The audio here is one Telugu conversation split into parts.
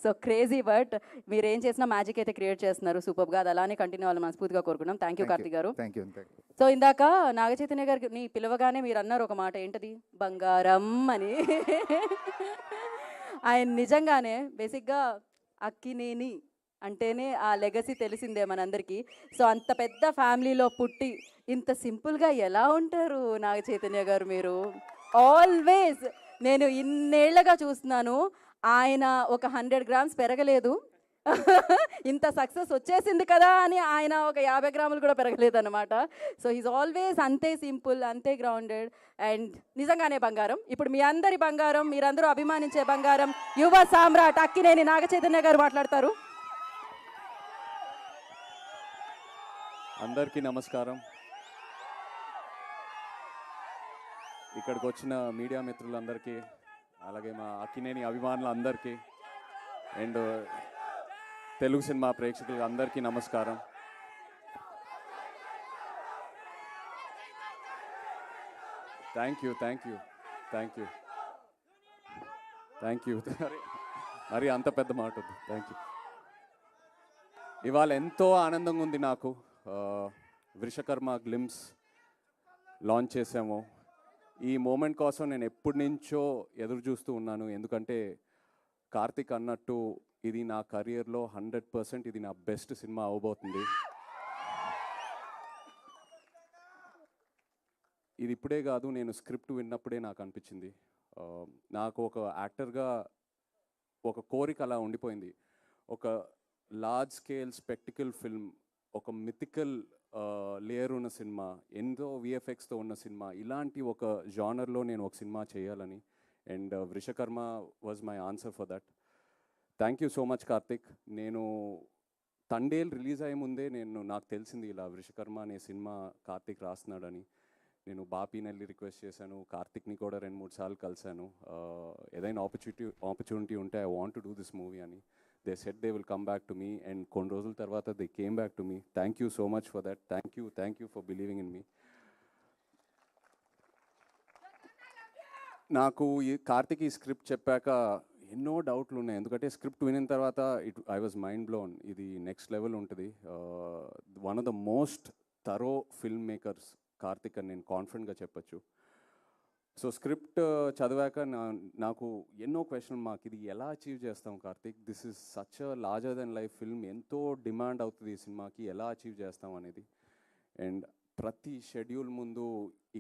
సో క్రేజీ, బట్ మీరు ఏం చేసినా మ్యాజిక్ అయితే క్రియేట్ చేస్తున్నారు. సూపర్గా, అది అలానే కంటిన్యూ అవ్వాలని మనస్ఫూర్తిగా కోరుకున్నాం. థ్యాంక్ యూ కార్తిక్ గారు. Thank you. సో ఇందాక నాగచైతన్య గారిని పిలవగానే మీరు అన్నారు ఒక మాట, ఏంటది? బంగారం అని. ఆయన నిజంగానే బేసిక్గా అక్కినేని అంటేనే ఆ లెగసీ తెలిసిందే మనందరికీ. సో అంత పెద్ద ఫ్యామిలీలో పుట్టి ఇంత సింపుల్గా ఎలా ఉంటారు నాగచైతన్య గారు మీరు? ఆల్వేస్ నేను ఇన్నేళ్లగా చూస్తున్నాను, ఆయన ఒక 100 గ్రామ్స్ పెరగలేదు. ఇంత సక్సెస్ వచ్చేసింది కదా అని ఆయన ఒక 50 గ్రాములు కూడా పెరగలేదు అనమాట. సో హీస్ ఆల్వేస్ అంతే సింపుల్, అంతే గ్రౌండెడ్ అండ్ నిజంగానే బంగారం. ఇప్పుడు మీ అందరి బంగారం, మీరందరూ అభిమానించే బంగారం, యువ సామ్రాట్ అక్కినేని నాగచైతన్య గారు మాట్లాడతారు. అందరికీ నమస్కారం. ఇక్కడికి వచ్చిన మీడియా మిత్రులందరికీ, అలాగే మా అక్కినేని అభిమానులందరికీ అండ్ తెలుగు సినిమా ప్రేక్షకులకు అందరికీ నమస్కారం. Thank you thank you thank you thank you. మరి అంత పెద్ద మాట వద్దు. Thank you. ఇవాళ ఎంతో ఆనందంగా ఉంది నాకు. వృషకర్మ గ్లిమ్స్ లాంచ్ చేసాము. ఈ మూమెంట్ కోసం నేను ఎప్పటి నుంచో ఎదురు చూస్తూ ఉన్నాను. ఎందుకంటే కార్తిక్ అన్నట్టు ఇది నా కెరియర్లో 100% ఇది నా బెస్ట్ సినిమా అవబోతుంది. ఇది ఇప్పుడే కాదు, నేను స్క్రిప్ట్ విన్నప్పుడే నాకు అనిపించింది. నాకు ఒక యాక్టర్గా ఒక కోరిక అలా ఉండిపోయింది. ఒక లార్జ్ స్కేల్ స్పెక్టికల్ ఫిల్మ్, ఒక మిథికల్ లేయర్ ఉన్న సినిమా, ఎంతో విఎఫ్ఎక్స్తో ఉన్న సినిమా, ఇలాంటి ఒక జానర్లో నేను ఒక సినిమా చేయాలని. And Vrushakarma was my answer for that. Thank you so much Karthik. నేను తండేల్ రిలీజ్ అయ్యే ముందే నాకు తెలిసింది ఇలా వృషకర్మ అనే సినిమా కార్తిక్ రాస్తున్నాడని. నేను బాపీనెల్లి రిక్వెస్ట్ చేశాను, కార్తిక్ని కూడా 2-3 సార్లు కలిశాను. ఏదైనా ఆపర్చునిటీ ఉంటే I want to do this movie అని. They said they will come back to me, and కొన్ని రోజుల తర్వాత they came back to me. Thank you so much for that. Thank you for believing in me. నాకు ఈ కార్తిక్ ఈ స్క్రిప్ట్ చెప్పాక ఎన్నో డౌట్లు ఉన్నాయి. ఎందుకంటే స్క్రిప్ట్ వినిన తర్వాత ఐ వాజ్ మైండ్ బ్లోన్. ఇది నెక్స్ట్ లెవెల్ ఉంటుంది. One of the most thorough film makers Karthik అని నేను కాన్ఫిడెంట్గా చెప్పచ్చు. సో స్క్రిప్ట్ చదివాక నాకు ఎన్నో క్వశ్చన్ మార్క్. ఇది ఎలా అచీవ్ చేస్తాం Karthik? This is such a larger than life film. ఎంతో డిమాండ్ అవుతుంది ఈ సినిమాకి, ఎలా అచీవ్ చేస్తాం అనేది. అండ్ ప్రతి షెడ్యూల్ ముందు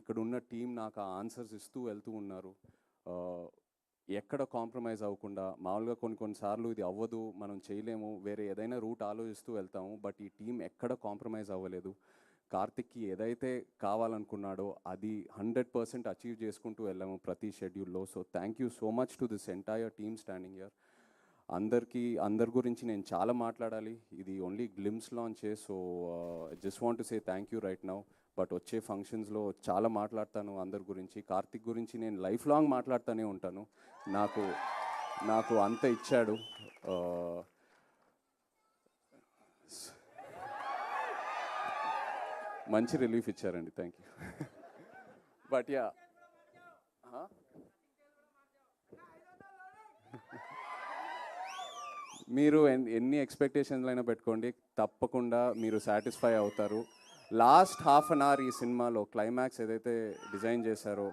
ఇక్కడ ఉన్న టీం నాకు ఆ ఆన్సర్స్ ఇస్తూ వెళ్తూ ఉన్నారు. ఎక్కడ కాంప్రమైజ్ అవ్వకుండా. మామూలుగా కొన్నిసార్లు ఇది అవ్వదు, మనం చేయలేము, వేరే ఏదైనా రూట్ ఆలోచిస్తూ వెళ్తాము. బట్ ఈ టీం ఎక్కడ కాంప్రమైజ్ అవ్వలేదు. కార్తిక్కి ఏదైతే కావాలనుకున్నాడో అది 100% అచీవ్ చేసుకుంటూ వెళ్ళాము ప్రతి షెడ్యూల్లో. So thank you so much to this entire team standing here. అందరి గురించి నేను చాలా మాట్లాడాలి. ఇది ఓన్లీ గ్లిమ్స్ లాంచే. So just want to say thank you right now. But వచ్చే ఫంక్షన్స్లో చాలా మాట్లాడతాను అందరి గురించి. కార్తిక్ గురించి నేను లైఫ్ లాంగ్ మాట్లాడుతూనే ఉంటాను. నాకు అంత ఇచ్చాడు. మంచి రిలీఫ్ ఇచ్చారండి. Thank you. బట్ యా, మీరు ఎన్ని ఎక్స్పెక్టేషన్లు అయినా పెట్టుకోండి, తప్పకుండా మీరు సాటిస్ఫై అవుతారు. లాస్ట్ హాఫ్ అన్ అవర్ ఈ సినిమాలో క్లైమాక్స్ ఏదైతే డిజైన్ చేశారో,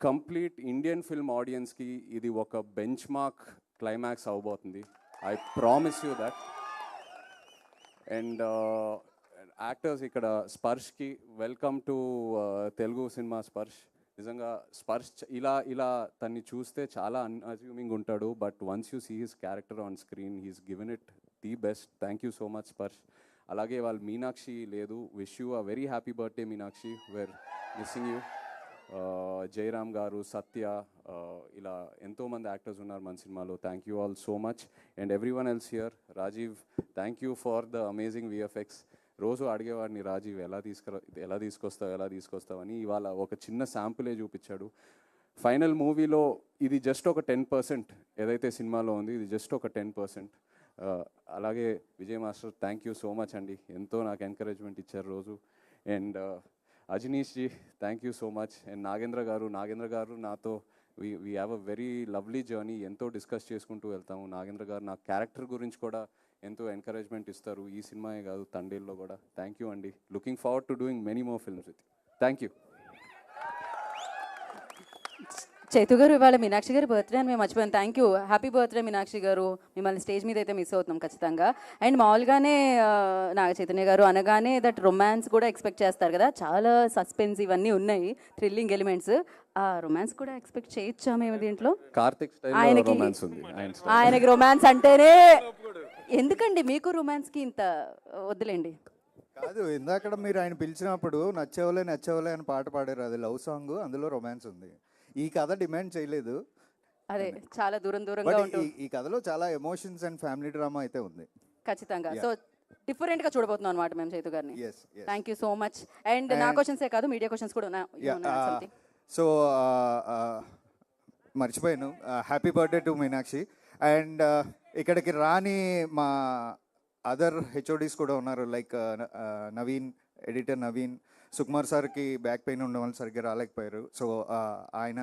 కంప్లీట్ ఇండియన్ ఫిల్మ్ ఆడియన్స్కి ఇది ఒక బెంచ్ మార్క్ క్లైమాక్స్ అవబోతుంది. I promise you that. And actors ఇక్కడ స్పర్శ్కి వెల్కమ్ టు తెలుగు సినిమా. నిజంగా స్పర్శ్ ఇలా తన్ని చూస్తే చాలా అన్అజ్యూమింగ్ ఉంటాడు. But once you see his character on screen, he's given it the best. Thank you so much Sparsh. అలాగే వాళ్ళు మీనాక్షి లేదు, wish you a very happy birthday Meenakshi, we're missing you. Jayaram గారు, సత్య, ఇలా ఎంతోమంది యాక్టర్స్ ఉన్నారు మన సినిమాలో. Thank you all so much. And every one else here. Rajiv, thank you for the amazing VFX. రోజు అడిగేవాడిని, రాజీవ్ ఎలా తీసుకొస్తావు అని. ఇవాళ ఒక చిన్న శాంపులే చూపించాడు. ఫైనల్ మూవీలో ఇది జస్ట్ ఒక 10%, ఏదైతే సినిమాలో ఉంది ఇది జస్ట్ ఒక 10%. అలాగే Vijay master, thank you so much అండి, ఎంతో నాకు ఎంకరేజ్మెంట్ ఇచ్చారు రోజు. And Ajaneesh ji, thank you so much. And Nagendra గారు నాతో we have a very lovely journey, ఎంతో డిస్కస్ చేసుకుంటూ వెళ్తాము. నాగేంద్ర గారు నా క్యారెక్టర్ గురించి కూడా ఎంతో ఎంకరేజ్మెంట్ ఇస్తారు, ఈ సినిమాయే కాదు తండేల్లో కూడా. థ్యాంక్ యూ అండి. Looking forward to doing many more films with. Thank you. Chaitu గారు, ఇవాళ మీనాక్షి గారి బర్త్డే అని మేము మర్చిపోయాను. Thank you, happy birthday Meenakshi గారు. మిమ్మల్ని స్టేజ్ మీద అయితే మిస్ అవుతున్నాం ఖచ్చితంగా. అండ్ మామూలుగానే నాగ చైతన్య గారు అనగానే దట్ రొమాన్స్ కూడా ఎక్స్పెక్ట్ చేస్తారు కదా, చాలా సస్పెన్స్ ఇవన్నీ ఉన్నాయి, థ్రిల్లింగ్ ఎలిమెంట్స్. ఆ రొమాన్స్ కూడా ఎక్స్పెక్ట్ చేయొచ్చా మేము దీంట్లో? కార్తిక్ ఆయనకి రొమాన్స్ ఉంది, ఆయనకి రొమాన్స్ అంటేనే ఎందుకండి మీకు రొమాన్స్కి ఇంత వద్దులేండి. కాదు, ఇందాక మీరు ఆయన పిలిచినప్పుడు నచ్చవలే నచ్చవలే అని పాట పాడారు, అది లవ్ సాంగ్, అందులో రొమాన్స్ ఉంది. ఈ కథ డిమాండ్ చేయలేదు, అదే చాలా దూరంగా బట్ ఉంటుంది. ఈ కథలో చాలా ఎమోషన్స్ అండ్ ఫ్యామిలీ డ్రామా అయితే ఉంది ఖచ్చితంగా. సో డిఫరెంట్గా చూడబోతున్నాం అనమాట మేము చైతు గారిని. Yes. Thank you so much. And నా క్వశ్చన్సే కాదు, మీడియా క్వశ్చన్స్ కూడా ఉన్నాయి. సో మర్చిపోయాను, happy birthday to Meenakshi. And ఇక్కడికి రాని మా అదర్ హెచ్ఓడీస్ కూడా ఉన్నారు, లైక్ నవీన్, ఎడిటర్ నవీన్. సుకుమార్ సార్కి బ్యాక్ పెయిన్ ఉండడం వల్ల సరిగ్గా రాలేకపోయారు. సో ఆయన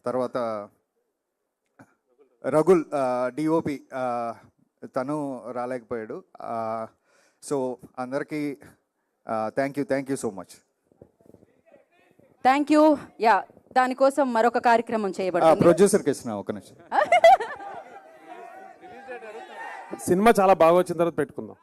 తర్వాత రఘుల్ డిఓపి, తను రాలేకపోయాడు. సో అందరికీ thank you so much. Thank you. Yeah, దానికోసం మరొక కార్యక్రమం చేయబడుతుంది. ప్రొడ్యూసర్కి ఇస్తున్నా ఒక నిమిషం. సినిమా చాలా బాగా వచ్చిన తర్వాత పెట్టుకుందాం.